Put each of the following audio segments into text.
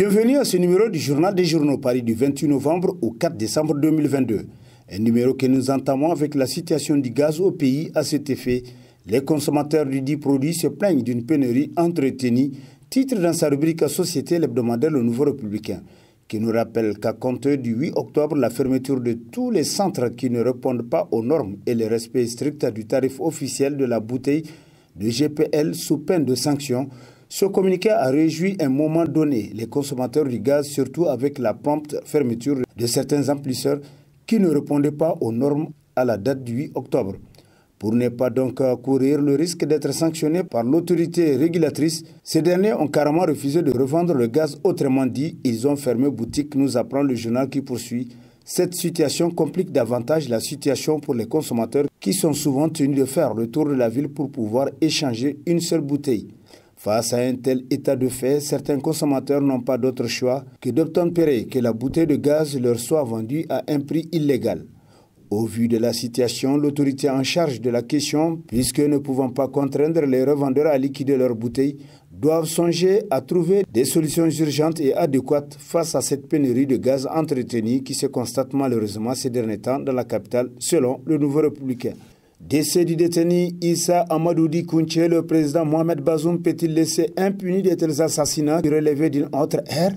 Bienvenue à ce numéro du Journal des Journaux Paris du 28 novembre au 4 décembre 2022. Un numéro que nous entamons avec la situation du gaz au pays. À cet effet, les consommateurs du dit produit se plaignent d'une pénurie entretenue, titre dans sa rubrique Société l'hebdomadaire Le Nouveau Républicain, qui nous rappelle qu'à compter du 8 octobre, la fermeture de tous les centres qui ne répondent pas aux normes et le respect strict du tarif officiel de la bouteille de GPL sous peine de sanctions. Ce communiqué a réjoui un moment donné les consommateurs du gaz, surtout avec la prompte fermeture de certains amplisseurs qui ne répondaient pas aux normes à la date du 8 octobre. Pour ne pas donc courir le risque d'être sanctionnés par l'autorité régulatrice, ces derniers ont carrément refusé de revendre le gaz. Autrement dit, ils ont fermé boutique, nous apprend le journal qui poursuit. Cette situation complique davantage la situation pour les consommateurs qui sont souvent tenus de faire le tour de la ville pour pouvoir échanger une seule bouteille. Face à un tel état de fait, certains consommateurs n'ont pas d'autre choix que d'obtempérer que la bouteille de gaz leur soit vendue à un prix illégal. Au vu de la situation, l'autorité en charge de la question, puisque ne pouvant pas contraindre les revendeurs à liquider leurs bouteilles, doivent songer à trouver des solutions urgentes et adéquates face à cette pénurie de gaz entretenue qui se constate malheureusement ces derniers temps dans la capitale, selon le Nouveau Républicain. Décès du détenu Issa Amadoudi Kounche, le président Mohamed Bazoum peut-il laisser impuni de tels assassinats relevés d'une autre ère?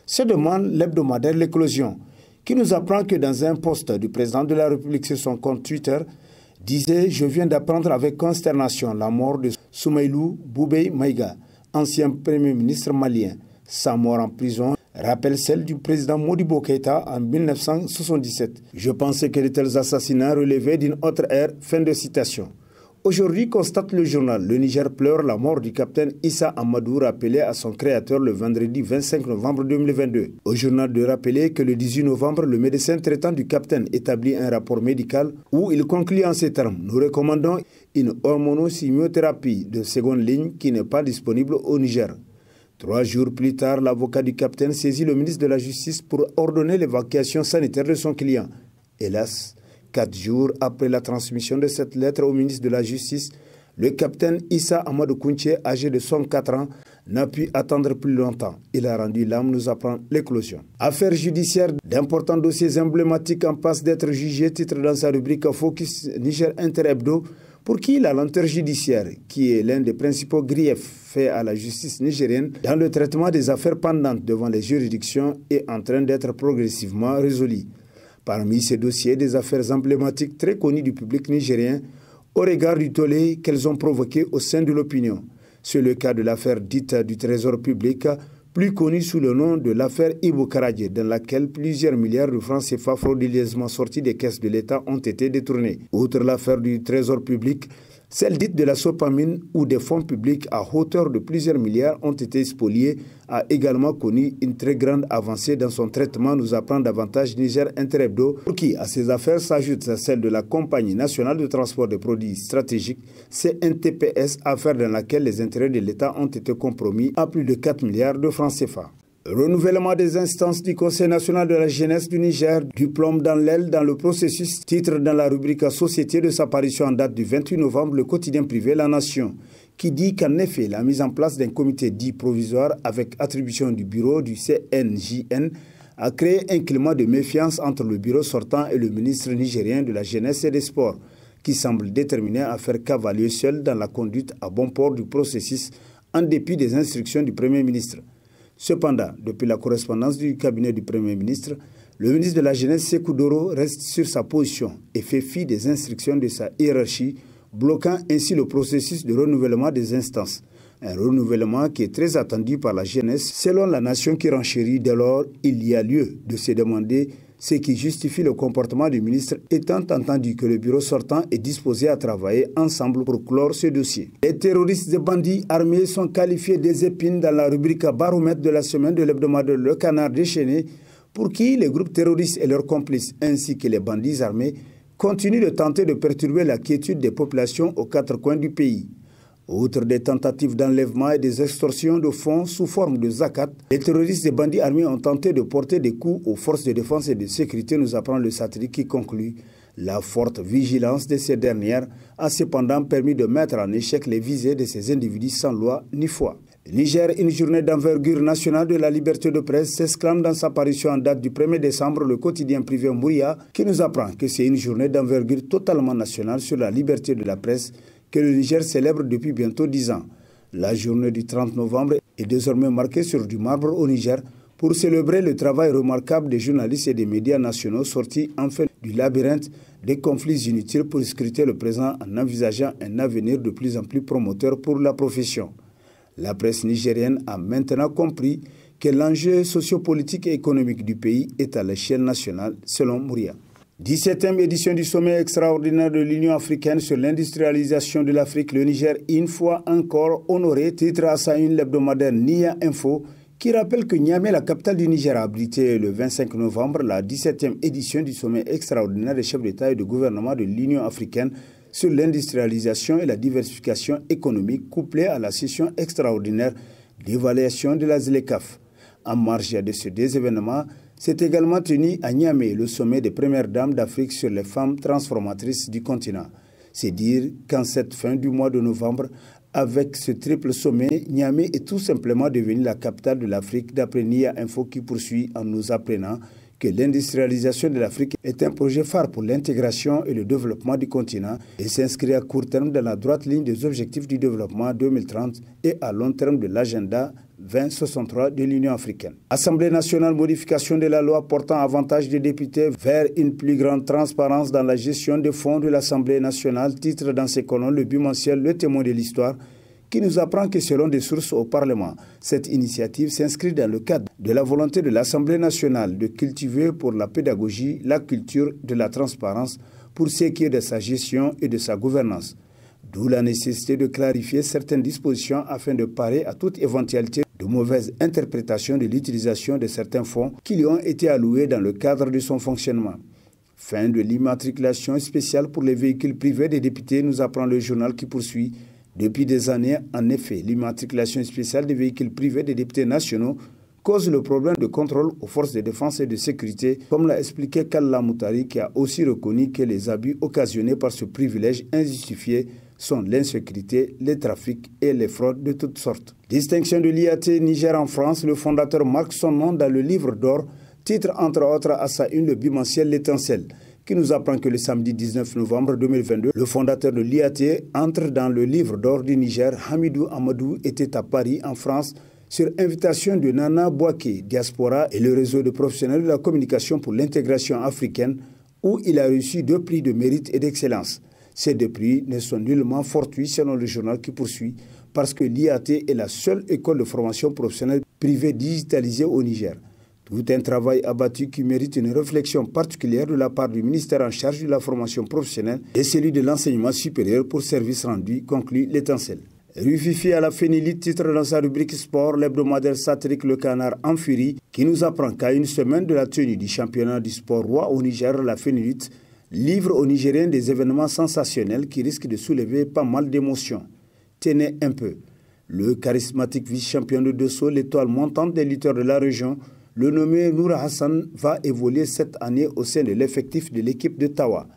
Se demande l'hebdomadaire L'Éclosion, qui nous apprend que dans un post du président de la République sur son compte Twitter, disait « Je viens d'apprendre avec consternation la mort de Soumaïlou Boubèye Maïga, ancien premier ministre malien. Sa mort en prison rappelle celle du président Modibo Keïta en 1977. Je pensais que de tels assassinats relevaient d'une autre ère. » Fin de citation. Aujourd'hui, constate le journal, le Niger pleure la mort du capitaine Issa Amadou, rappelé à son créateur le vendredi 25 novembre 2022. Au journal de rappeler que le 18 novembre, le médecin traitant du capitaine établit un rapport médical où il conclut en ces termes: nous recommandons une hormonosimiothérapie de seconde ligne qui n'est pas disponible au Niger. 3 jours plus tard, l'avocat du capitaine saisit le ministre de la Justice pour ordonner l'évacuation sanitaire de son client. Hélas, 4 jours après la transmission de cette lettre au ministre de la Justice, le capitaine Issa Amadou Kounche, âgé de 104 ans, n'a pu attendre plus longtemps. Il a rendu l'âme, nous apprend L'Éclosion. Affaires judiciaires, d'importants dossiers emblématiques en passe d'être jugés, titre dans sa rubrique Focus Niger Inter Hebdo, pour qui la lenteur judiciaire, qui est l'un des principaux griefs faits à la justice nigérienne dans le traitement des affaires pendantes devant les juridictions, est en train d'être progressivement résolue. Parmi ces dossiers, des affaires emblématiques très connues du public nigérien au regard du tollé qu'elles ont provoqué au sein de l'opinion. C'est le cas de l'affaire dite du Trésor public, plus connue sous le nom de l'affaire Ibo Karadje, dans laquelle plusieurs milliards de francs CFA frauduleusement sortis des caisses de l'État ont été détournés. Outre l'affaire du Trésor public, celle dite de la Sopamine, où des fonds publics à hauteur de plusieurs milliards ont été spoliés, a également connu une très grande avancée dans son traitement, nous apprend davantage Niger Inter Hebdo, pour qui à ces affaires s'ajoute celle de la Compagnie nationale de transport des produits stratégiques, CNTPS, affaire dans laquelle les intérêts de l'État ont été compromis à plus de 4 milliards de francs CFA. Renouvellement des instances du Conseil national de la jeunesse du Niger, du plomb dans l'aile dans le processus, titre dans la rubrique Société de sa parution en date du 28 novembre, le quotidien privé La Nation, qui dit qu'en effet, la mise en place d'un comité dit provisoire avec attribution du bureau du CNJN a créé un climat de méfiance entre le bureau sortant et le ministre nigérien de la jeunesse et des sports, qui semble déterminé à faire cavalier seul dans la conduite à bon port du processus en dépit des instructions du Premier ministre. Cependant, depuis la correspondance du cabinet du Premier ministre, le ministre de la Jeunesse, Sékou Doro, reste sur sa position et fait fi des instructions de sa hiérarchie, bloquant ainsi le processus de renouvellement des instances. Un renouvellement qui est très attendu par la jeunesse, selon La Nation qui renchérit. Dès lors, il y a lieu de se demander ce qui justifie le comportement du ministre, étant entendu que le bureau sortant est disposé à travailler ensemble pour clore ce dossier. Les terroristes et bandits armés sont qualifiés des épines dans la rubrique baromètre de la semaine de l'hebdomadaire Le Canard déchaîné, pour qui les groupes terroristes et leurs complices, ainsi que les bandits armés, continuent de tenter de perturber la quiétude des populations aux 4 coins du pays. Outre des tentatives d'enlèvement et des extorsions de fonds sous forme de zakat, les terroristes et bandits armés ont tenté de porter des coups aux forces de défense et de sécurité, nous apprend le satirique qui conclut. La forte vigilance de ces dernières a cependant permis de mettre en échec les visées de ces individus sans loi ni foi. Niger, une journée d'envergure nationale de la liberté de presse, s'exclame dans sa parution en date du 1er décembre le quotidien privé Mouria qui nous apprend que c'est une journée d'envergure totalement nationale sur la liberté de la presse que le Niger célèbre depuis bientôt 10 ans. La journée du 30 novembre est désormais marquée sur du marbre au Niger pour célébrer le travail remarquable des journalistes et des médias nationaux sortis enfin du labyrinthe des conflits inutiles pour scruter le présent en envisageant un avenir de plus en plus promoteur pour la profession. La presse nigérienne a maintenant compris que l'enjeu sociopolitique et économique du pays est à l'échelle nationale, selon Mouria. 17e édition du sommet extraordinaire de l'Union africaine sur l'industrialisation de l'Afrique, le Niger, une fois encore honoré, titre à sa une l'hebdomadaire Nia Info, qui rappelle que Niamey, la capitale du Niger, a abrité le 25 novembre la 17e édition du sommet extraordinaire des chefs d'État et de gouvernement de l'Union africaine sur l'industrialisation et la diversification économique couplée à la session extraordinaire d'évaluation de la ZLECAf. En marge de ces deux événements, s'est également tenu à Niamey le sommet des premières dames d'Afrique sur les femmes transformatrices du continent. C'est dire qu'en cette fin du mois de novembre, avec ce triple sommet, Niamey est tout simplement devenue la capitale de l'Afrique, d'après Nia Info qui poursuit en nous apprenant que l'industrialisation de l'Afrique est un projet phare pour l'intégration et le développement du continent et s'inscrit à court terme dans la droite ligne des objectifs du développement 2030 et à long terme de l'agenda 2063 de l'Union africaine. Assemblée nationale, modification de la loi portant avantage des députés vers une plus grande transparence dans la gestion des fonds de l'Assemblée nationale, titre dans ses colonnes le bimensuel Le Témoin de l'Histoire, qui nous apprend que selon des sources au Parlement, cette initiative s'inscrit dans le cadre de la volonté de l'Assemblée nationale de cultiver pour la pédagogie la culture de la transparence pour ce qui est de sa gestion et de sa gouvernance. D'où la nécessité de clarifier certaines dispositions afin de parer à toute éventualité de mauvaise interprétation de l'utilisation de certains fonds qui lui ont été alloués dans le cadre de son fonctionnement. Fin de l'immatriculation spéciale pour les véhicules privés des députés, nous apprend le journal qui poursuit. Depuis des années, en effet, l'immatriculation spéciale des véhicules privés des députés nationaux cause le problème de contrôle aux forces de défense et de sécurité, comme l'a expliqué Kalla Moutari, qui a aussi reconnu que les abus occasionnés par ce privilège injustifié sont l'insécurité, les trafics et les fraudes de toutes sortes. Distinction de l'IAT Niger en France, le fondateur marque son nom dans le livre d'or, titre entre autres à sa une le bimensuel L'Étincelle, qui nous apprend que le samedi 19 novembre 2022, le fondateur de l'IAT entre dans le livre d'or du Niger. Hamidou Amadou était à Paris, en France, sur invitation de Nana Bouaké, Diaspora et le réseau de professionnels de la communication pour l'intégration africaine, où il a reçu 2 prix de mérite et d'excellence. Ces 2 prix ne sont nullement fortuits selon le journal qui poursuit, parce que l'IAT est la seule école de formation professionnelle privée digitalisée au Niger. Tout un travail abattu qui mérite une réflexion particulière de la part du ministère en charge de la formation professionnelle et celui de l'enseignement supérieur pour service rendu, conclut L'Étincelle. Rufifi à la Fénilite, titre dans sa rubrique sport, l'hebdomadaire satirique Le Canard en furie, qui nous apprend qu'à une semaine de la tenue du championnat du sport roi au Niger, la Fénilite livre aux Nigériens des événements sensationnels qui risquent de soulever pas mal d'émotions. Tenez un peu. Le charismatique vice-champion de Dosso, l'étoile montante des lutteurs de la région, le nommé Noura Hassan, va évoluer cette année au sein de l'effectif de l'équipe de Tawa.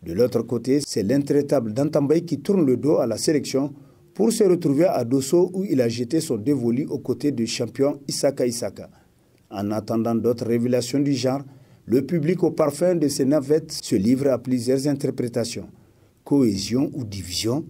De l'autre côté, c'est l'intraitable Dantambaye qui tourne le dos à la sélection pour se retrouver à Dosso où il a jeté son dévolu aux côtés du champion Isaka Isaka. En attendant d'autres révélations du genre, le public au parfum de ces navettes se livre à plusieurs interprétations. Cohésion ou division?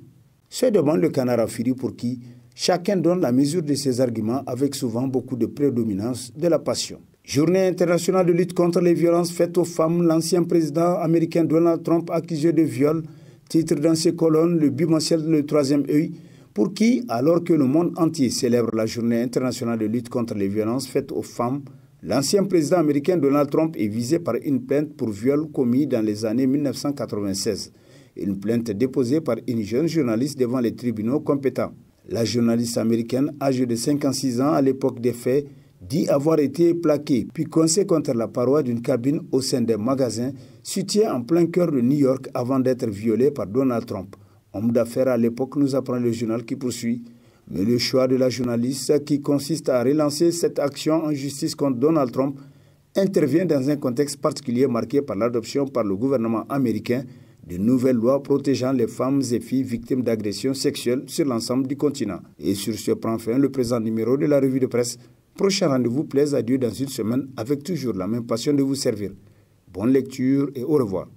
Se demande le Canard à furie pour qui chacun donne la mesure de ses arguments avec souvent beaucoup de prédominance de la passion. Journée internationale de lutte contre les violences faites aux femmes, l'ancien président américain Donald Trump accusé de viol, titre dans ses colonnes le bimensuel Le Troisième œil, pour qui, alors que le monde entier célèbre la journée internationale de lutte contre les violences faites aux femmes, l'ancien président américain Donald Trump est visé par une plainte pour viol commis dans les années 1996. Une plainte déposée par une jeune journaliste devant les tribunaux compétents. La journaliste américaine, âgée de 56 ans à l'époque des faits, dit avoir été plaquée puis coincée contre la paroi d'une cabine au sein d'un magasin situé en plein cœur de New York avant d'être violée par Donald Trump. Homme d'affaires à l'époque, nous apprend le journal qui poursuit. Mais le choix de la journaliste, qui consiste à relancer cette action en justice contre Donald Trump, intervient dans un contexte particulier marqué par l'adoption par le gouvernement américain de nouvelles lois protégeant les femmes et filles victimes d'agressions sexuelles sur l'ensemble du continent. Et sur ce prend fin le présent numéro de la revue de presse. Prochain rendez-vous plaise à Dieu dans une semaine avec toujours la même passion de vous servir. Bonne lecture et au revoir.